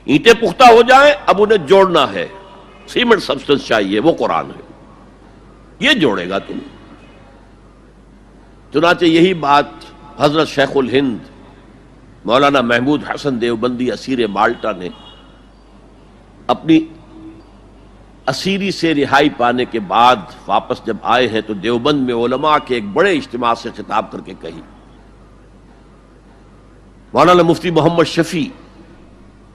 اینٹیں پختہ ہو جائیں، اب انہیں جوڑنا ہے، سیمنٹ سبسٹنس چاہیے، وہ قرآن ہے، یہ جوڑے گا تم۔ چنانچہ یہی بات حضرت شیخ الہند مولانا محمود حسن دیوبندی اسیر مالٹا نے اپنی اسیری سے رہائی پانے کے بعد واپس جب آئے ہیں تو دیوبند میں علماء کے ایک بڑے اجتماع سے خطاب کر کے کہی۔ مولانا مفتی محمد شفیع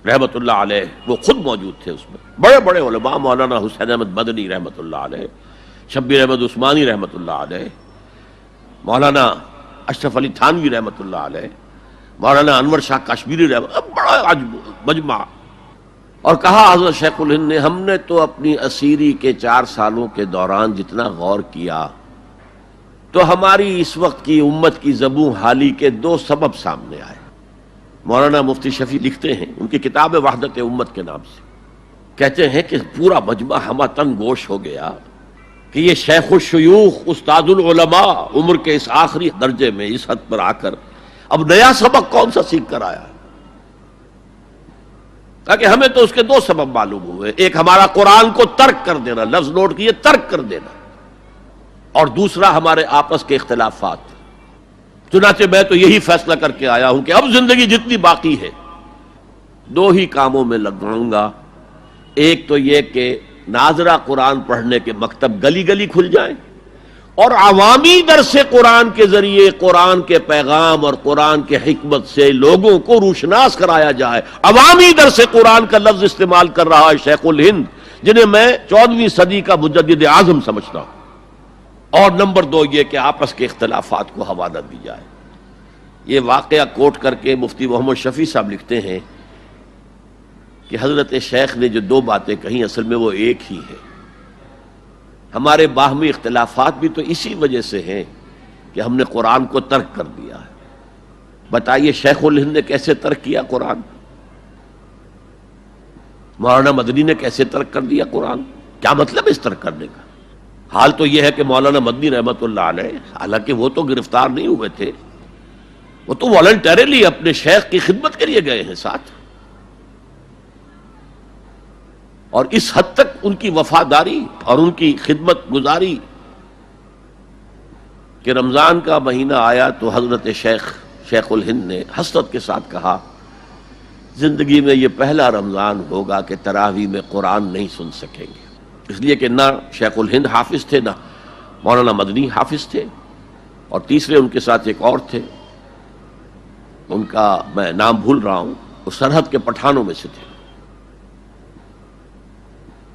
رحمت اللہ علیہ وہ خود موجود تھے اس میں، بڑے بڑے علماء، مولانا حسین احمد مدنی رحمت اللہ علیہ، شبیر احمد عثمانی رحمت اللہ علیہ، مولانا اشرف علی تھانوی رحمت اللہ علیہ، مولانا انور شاہ کشمیری رحمت، بڑا مجمع، اور کہا حضرت شیخ الہند نے ہم نے تو اپنی اسیری کے 4 سالوں کے دوران جتنا غور کیا تو ہماری اس وقت کی امت کی زبوں حالی کے 2 سبب سامنے آئے۔ مولانا مفتی شفیع لکھتے ہیں ان کی کتاب وحدت امت کے نام سے، کہتے ہیں کہ پورا مجمع ہمہ تن گوش ہو گیا کہ یہ شیخ الشیوخ استاد العلماء عمر کے اس آخری درجے میں اس حد پر آ کر اب نیا سبق کون سا سیکھ کر آیا؟ تاکہ ہمیں تو اس کے 2 سبب معلوم ہوئے، ایک ہمارا قرآن کو ترک کر دینا، لفظ نوٹ کیے، ترک کر دینا، اور دوسرا ہمارے آپس کے اختلافات۔ چنانچہ میں تو یہی فیصلہ کر کے آیا ہوں کہ اب زندگی جتنی باقی ہے 2 ہی کاموں میں لگاؤں گا، ایک تو یہ کہ ناظرہ قرآن پڑھنے کے مکتب گلی گلی کھل جائیں اور عوامی درس قرآن کے ذریعے قرآن کے پیغام اور قرآن کے حکمت سے لوگوں کو روشناس کرایا جائے۔ عوامی درس قرآن کا لفظ استعمال کر رہا ہے شیخ الہند، جنہیں میں 14ویں صدی کا مجدد اعظم سمجھتا ہوں۔ اور نمبر 2 یہ کہ آپس کے اختلافات کو حوالہ دی جائے۔ یہ واقعہ کوٹ کر کے مفتی محمد شفیع صاحب لکھتے ہیں کہ حضرت شیخ نے جو 2 باتیں کہیں اصل میں وہ ایک ہی ہے۔ ہمارے باہمی اختلافات بھی تو اسی وجہ سے ہیں کہ ہم نے قرآن کو ترک کر دیا ہے۔ بتائیے شیخ الہند نے کیسے ترک کیا قرآن؟ مولانا مدنی نے کیسے ترک کر دیا قرآن؟ کیا مطلب اس ترک کرنے کا؟ حال تو یہ ہے کہ مولانا مدنی رحمت اللہ علیہ، حالانکہ وہ تو گرفتار نہیں ہوئے تھے، وہ تو والنٹریلی اپنے شیخ کی خدمت کے لیے گئے ہیں ساتھ، اور اس حد تک ان کی وفاداری اور ان کی خدمت گزاری کہ رمضان کا مہینہ آیا تو حضرت شیخ الہند نے حسرت کے ساتھ کہا زندگی میں یہ پہلا رمضان ہوگا کہ تراویح میں قرآن نہیں سن سکیں گے، اس لیے کہ نہ شیخ الہند حافظ تھے، نہ مولانا مدنی حافظ تھے، اور تیسرے ان کے ساتھ ایک اور تھے، ان کا میں نام بھول رہا ہوں، وہ سرحد کے پٹھانوں میں سے تھے،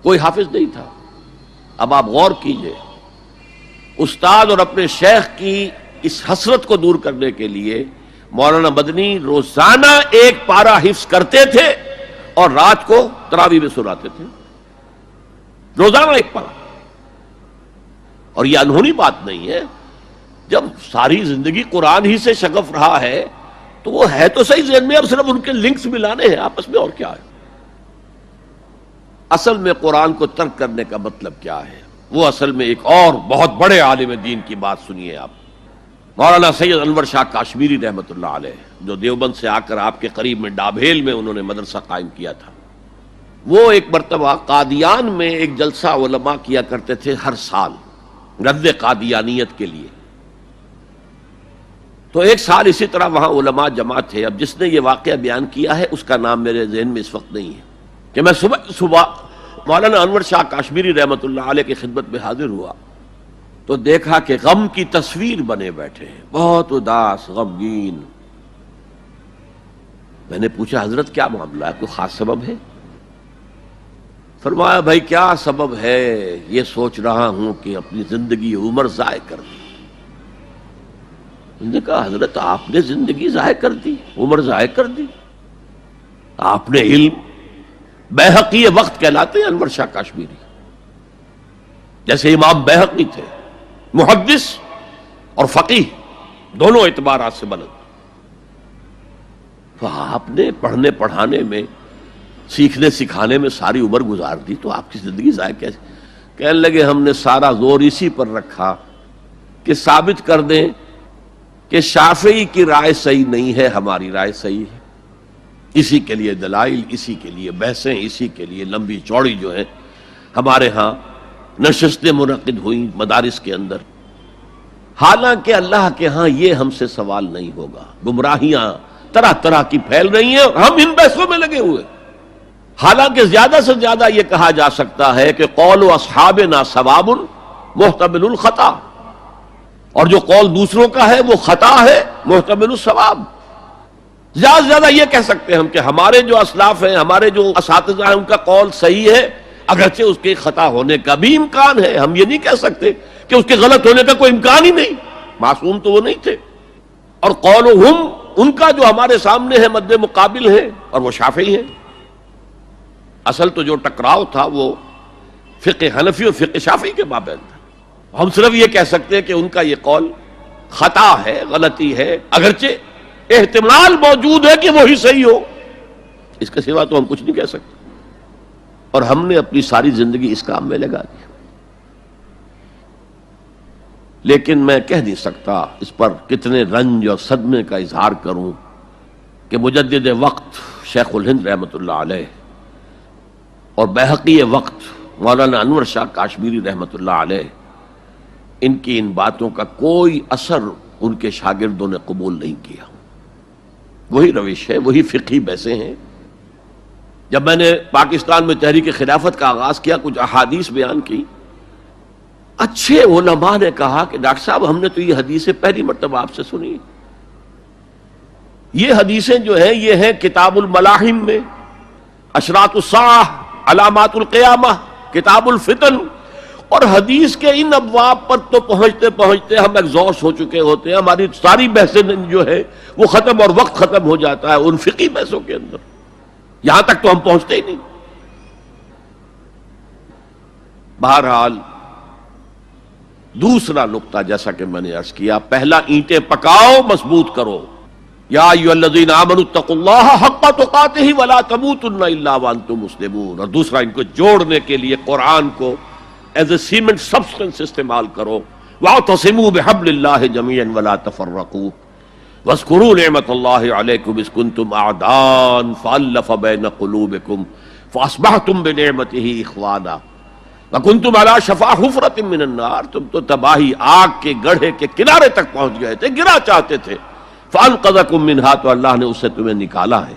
کوئی حافظ نہیں تھا۔ اب آپ غور کیجئے، استاد اور اپنے شیخ کی اس حسرت کو دور کرنے کے لیے مولانا مدنی روزانہ 1 پارہ حفظ کرتے تھے اور رات کو تراویح میں سناتے تھے، روزانہ 1 پارہ۔ اور یہ انہونی بات نہیں ہے، جب ساری زندگی قرآن ہی سے شغف رہا ہے تو وہ ہے تو صحیح ذہن میں، اب صرف ان کے لنکس ملانے ہیں آپس میں، اور کیا ہے؟ اصل میں قرآن کو ترک کرنے کا مطلب کیا ہے؟ وہ اصل میں ایک اور بہت بڑے عالم دین کی بات سنیے آپ، مولانا سید انور شاہ کشمیری رحمت اللہ علیہ، جو دیوبند سے آ کر آپ کے قریب میں ڈابھیل میں انہوں نے مدرسہ قائم کیا تھا۔ وہ ایک مرتبہ قادیان میں ایک جلسہ علماء کیا کرتے تھے ہر سال رد قادیانیت کے لیے، تو ایک سال اسی طرح وہاں علماء جمع تھے۔ اب جس نے یہ واقعہ بیان کیا ہے اس کا نام میرے ذہن میں اس وقت نہیں ہے، کہ میں صبح مولانا انور شاہ کشمیری رحمت اللہ علیہ کی خدمت میں حاضر ہوا تو دیکھا کہ غم کی تصویر بنے بیٹھے ہیں، بہت اداس، غمگین۔ میں نے پوچھا حضرت کیا معاملہ ہے، کوئی خاص سبب ہے؟ فرمایا بھائی کیا سبب ہے، یہ سوچ رہا ہوں کہ اپنی زندگی عمر ضائع کر دی۔ میں نے کہا حضرت آپ نے زندگی ضائع کر دی، عمر ضائع کر دی؟ آپ نے علم، بیہقی وقت کہلاتے ہیں انور شاہ کشمیری، جیسے امام بیہقی تھے، محدث اور فقیہ دونوں اعتبارات سے بلند، تو آپ نے پڑھنے پڑھانے میں، سیکھنے سکھانے میں ساری عمر گزار دی، تو آپ کی زندگی ضائع کیسے؟ کہنے لگے ہم نے سارا زور اسی پر رکھا کہ ثابت کر دیں کہ شافعی کی رائے صحیح نہیں ہے، ہماری رائے صحیح ہے۔ اسی کے لیے دلائل، اسی کے لیے بحثیں، اسی کے لیے لمبی چوڑی جو ہیں ہمارے ہاں نشستیں منعقد ہوئیں مدارس کے اندر. حالانکہ اللہ کے ہاں یہ ہم سے سوال نہیں ہوگا. گمراہیاں طرح طرح کی پھیل رہی ہیں اور ہم ان بحثوں میں لگے ہوئے. حالانکہ زیادہ سے زیادہ یہ کہا جا سکتا ہے کہ قول اصحابنا ثواب محتمل الخطا، اور جو قول دوسروں کا ہے وہ خطا ہے محتمل الثواب. زیادہ سے زیادہ یہ کہہ سکتے ہیں ہم کہ ہمارے جو اسلاف ہیں، ہمارے جو اساتذہ ہیں، ان کا قول صحیح ہے، اگرچہ اس کے خطا ہونے کا بھی امکان ہے. ہم یہ نہیں کہہ سکتے کہ اس کے غلط ہونے کا کوئی امکان ہی نہیں، معصوم تو وہ نہیں تھے. اور قولہم، ان کا جو ہمارے سامنے ہے مد مقابل ہے، اور وہ شافعی ہیں. اصل تو جو ٹکراؤ تھا وہ فقہ حنفی اور فقہ شافعی کے مابین تھا. ہم صرف یہ کہہ سکتے ہیں کہ ان کا یہ قول خطا ہے، غلطی ہے، اگرچہ احتمال موجود ہے کہ وہی صحیح ہو. اس کے سوا تو ہم کچھ نہیں کہہ سکتے. اور ہم نے اپنی ساری زندگی اس کام میں لگا دی. لیکن میں کہہ نہیں سکتا اس پر کتنے رنج اور صدمے کا اظہار کروں کہ مجدد وقت شیخ الہند رحمۃ اللہ علیہ اور بحقی وقت مولانا انور شاہ کاشمیری رحمۃ اللہ علیہ، ان کی ان باتوں کا کوئی اثر ان کے شاگردوں نے قبول نہیں کیا. وہی روش ہے، وہی فقہی بحثیں ہیں. جب میں نے پاکستان میں تحریک خلافت کا آغاز کیا، کچھ احادیث بیان کی، اچھے علماء نے کہا کہ ڈاکٹر صاحب ہم نے تو یہ حدیثیں پہلی مرتبہ آپ سے سنی. یہ حدیثیں جو ہیں یہ ہیں کتاب الملاحم میں، اشراط الساعہ، علامات القیامہ، کتاب الفتن. اور حدیث کے ان ابواب پر تو پہنچتے پہنچتے ہم ایگزاسٹ ہو چکے ہوتے ہیں. ہماری ساری بحثیں جو ہے وہ ختم، اور وقت ختم ہو جاتا ہے ان فقہی بحثوں کے اندر. یہاں تک تو ہم پہنچتے ہی نہیں. بہرحال دوسرا نقطہ جیسا کہ میں نے عرض کیا، پہلا اینٹیں پکاؤ، مضبوط کرو. یا ایھا الذین آمنوا اتقوا اللہ حق تقاتہ ولا تموتن الا وانتم مسلمون. اور دوسرا ان کو جوڑنے کے لیے قرآن کو ایز اے سیمنٹ سبسٹنس استعمال کرو. واعتصموا بحبل اللہ جميعا ولا تفرقوا واذکروا نعمت اللہ علیکم اذ کنتم اعداء فالف بین قلوبکم فاصبحتم بنعمتہ اخوانا وکنتم علی شفا حفرۃ من النار. تم تو تباہی آگ کے گڑھے کے کنارے تک پہنچ گئے تھے، گرا چاہتے تھے. فانقذکم منہا، تو اللہ نے اس سے تمہیں نکالا ہے.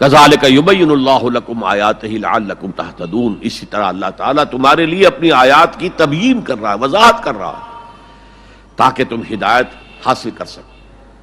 کذالک یبین اللہ لکم آیاتہ لعلکم تہتدون. اسی طرح اللہ تعالیٰ تمہارے لیے اپنی آیات کی تبیین کر رہا ہے، وضاحت کر رہا ہے، تاکہ تم ہدایت حاصل کر سکو.